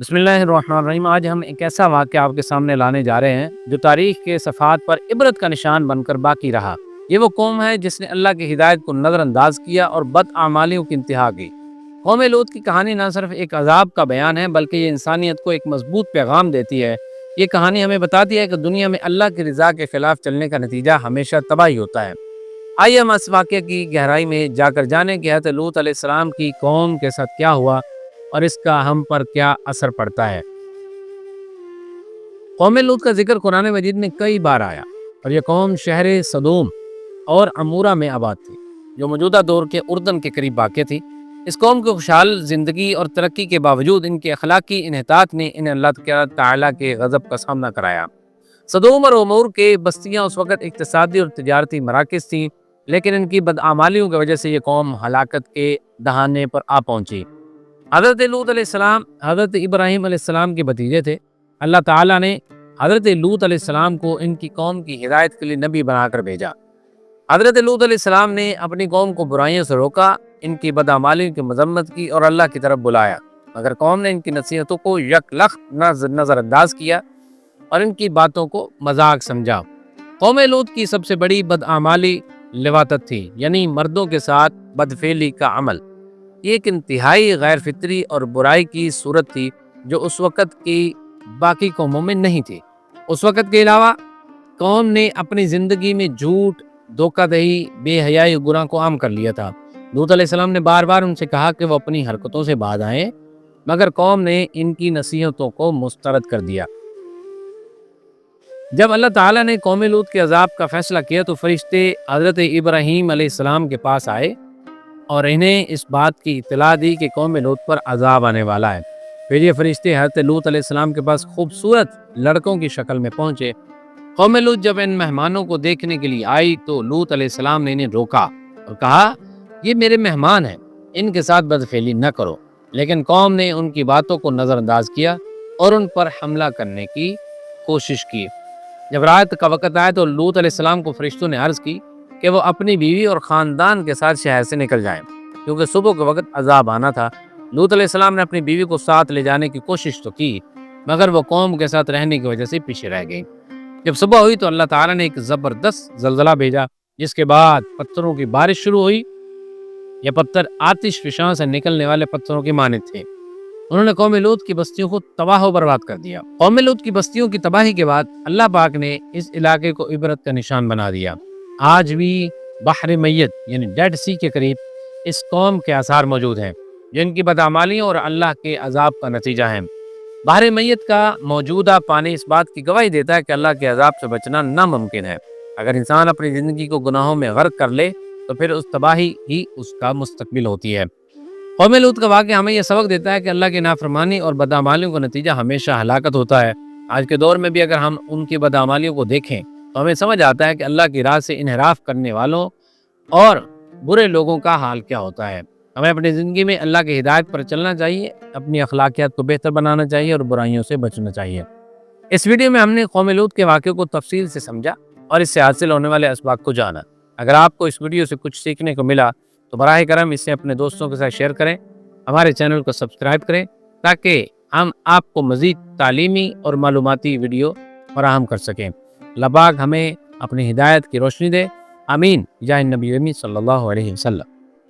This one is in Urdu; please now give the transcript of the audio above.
بسم اللہ الرحمن الرحیم۔ آج ہم ایک ایسا واقعہ آپ کے سامنے لانے جا رہے ہیں جو تاریخ کے صفحات پر عبرت کا نشان بن کر باقی رہا۔ یہ وہ قوم ہے جس نے اللہ کی ہدایت کو نظر انداز کیا اور بدعمالیوں کی انتہا کی۔ قوم لوط کی کہانی نہ صرف ایک عذاب کا بیان ہے بلکہ یہ انسانیت کو ایک مضبوط پیغام دیتی ہے۔ یہ کہانی ہمیں بتاتی ہے کہ دنیا میں اللہ کی رضا کے خلاف چلنے کا نتیجہ ہمیشہ تباہی ہوتا ہے۔ آئیے ہم اس واقعے کی گہرائی میں جا کر جانیں کہ حضرت لوط علیہ السلام کی قوم کے ساتھ کیا ہوا اور اس کا ہم پر کیا اثر پڑتا ہے۔ قوم لوط کا ذکر قرآن مجید میں کئی بار آیا اور یہ قوم شہر سدوم اور عمورہ میں آباد تھی جو موجودہ دور کے اردن کے قریب واقع تھی۔ اس قوم کی خوشحال زندگی اور ترقی کے باوجود ان کے اخلاقی انحطاط نے انہیں اللہ تعالیٰ کے غضب کا سامنا کرایا۔ سدوم اور عمور کے بستیاں اس وقت اقتصادی اور تجارتی مراکز تھیں، لیکن ان کی بدعمالیوں کی وجہ سے یہ قوم ہلاکت کے دہانے پر آ پہنچی۔ حضرت لوط علیہ السلام حضرت ابراہیم علیہ السلام کے بھتیجے تھے۔ اللہ تعالیٰ نے حضرت لوط علیہ السلام کو ان کی قوم کی ہدایت کے لیے نبی بنا کر بھیجا۔ حضرت لوط علیہ السلام نے اپنی قوم کو برائیوں سے روکا، ان کی بدعمالیوں کی مذمت کی اور اللہ کی طرف بلایا، مگر قوم نے ان کی نصیحتوں کو یکلخت نظر انداز کیا اور ان کی باتوں کو مذاق سمجھا۔ قوم لوط کی سب سے بڑی بدعمالی لواطت تھی، یعنی مردوں کے ساتھ بدفعلی کا عمل۔ یہ ایک انتہائی غیر فطری اور برائی کی صورت تھی جو اس وقت کی باقی قوموں میں نہیں تھی۔ اس وقت کے علاوہ قوم نے اپنی زندگی میں جھوٹ، دھوکہ دہی، بے حیائی گناہ کو عام کر لیا تھا۔ لوط علیہ السلام نے بار بار ان سے کہا کہ وہ اپنی حرکتوں سے باز آئیں، مگر قوم نے ان کی نصیحتوں کو مسترد کر دیا۔ جب اللہ تعالیٰ نے قوم لوط کے عذاب کا فیصلہ کیا تو فرشتے حضرت ابراہیم علیہ السلام کے پاس آئے اور انہیں اس بات کی اطلاع دی کہ قوم لوط پر عذاب آنے والا ہے۔ پھر یہ فرشتے حضرت لوط علیہ السلام کے پاس خوبصورت لڑکوں کی شکل میں پہنچے۔ قوم لوط جب ان مہمانوں کو دیکھنے کے لیے آئی تو لوط علیہ السلام نے انہیں روکا اور کہا، یہ میرے مہمان ہیں، ان کے ساتھ بدفعلی نہ کرو۔ لیکن قوم نے ان کی باتوں کو نظر انداز کیا اور ان پر حملہ کرنے کی کوشش کی۔ جب رات کا وقت آیا تو لوط علیہ السلام کو فرشتوں نے عرض کی کہ وہ اپنی بیوی اور خاندان کے ساتھ شہر سے نکل جائیں، کیونکہ صبح کے وقت عذاب آنا تھا۔ لوط علیہ السلام نے اپنی بیوی کو ساتھ لے جانے کی کوشش تو کی، مگر وہ قوم کے ساتھ رہنے کی وجہ سے پیچھے رہ گئی۔ جب صبح ہوئی تو اللہ تعالیٰ نے ایک زبردست زلزلہ بھیجا، جس کے بعد پتھروں کی بارش شروع ہوئی۔ یہ پتھر آتش فشاں سے نکلنے والے پتھروں کے مانند تھے۔ انہوں نے قوم لوط کی بستیوں کو تباہ و برباد کر دیا۔ قوم لوط کی بستیوں کی تباہی کے بعد اللہ پاک نے اس علاقے کو عبرت کا نشان بنا دیا۔ آج بھی بحر میت یعنی ڈیڈ سی کے قریب اس قوم کے آثار موجود ہیں، جن کی بدعمالیوں اور اللہ کے عذاب کا نتیجہ ہیں۔ بحر میت کا موجودہ پانی اس بات کی گواہی دیتا ہے کہ اللہ کے عذاب سے بچنا ناممکن ہے۔ اگر انسان اپنی زندگی کو گناہوں میں غرق کر لے تو پھر اس تباہی ہی اس کا مستقبل ہوتی ہے۔ قوم لوط کا واقعہ ہمیں یہ سبق دیتا ہے کہ اللہ کی نافرمانی اور بدعمالیوں کا نتیجہ ہمیشہ ہلاکت ہوتا ہے۔ آج کے دور میں بھی اگر ہم ان کی بدعمالیوں کو دیکھیں تو ہمیں سمجھ آتا ہے کہ اللہ کی راہ سے انحراف کرنے والوں اور برے لوگوں کا حال کیا ہوتا ہے۔ ہمیں اپنی زندگی میں اللہ کی ہدایت پر چلنا چاہیے، اپنی اخلاقیات کو بہتر بنانا چاہیے اور برائیوں سے بچنا چاہیے۔ اس ویڈیو میں ہم نے قوم لوط کے واقعے کو تفصیل سے سمجھا اور اس سے حاصل ہونے والے اسباق کو جانا۔ اگر آپ کو اس ویڈیو سے کچھ سیکھنے کو ملا تو براہ کرم اسے اپنے دوستوں کے ساتھ شیئر کریں، ہمارے چینل کو سبسکرائب کریں تاکہ ہم آپ کو مزید تعلیمی اور معلوماتی ویڈیو فراہم کر سکیں۔ اللہ پاک ہمیں اپنی ہدایت کی روشنی دے، آمین، یا نبی صلی اللہ علیہ وسلم۔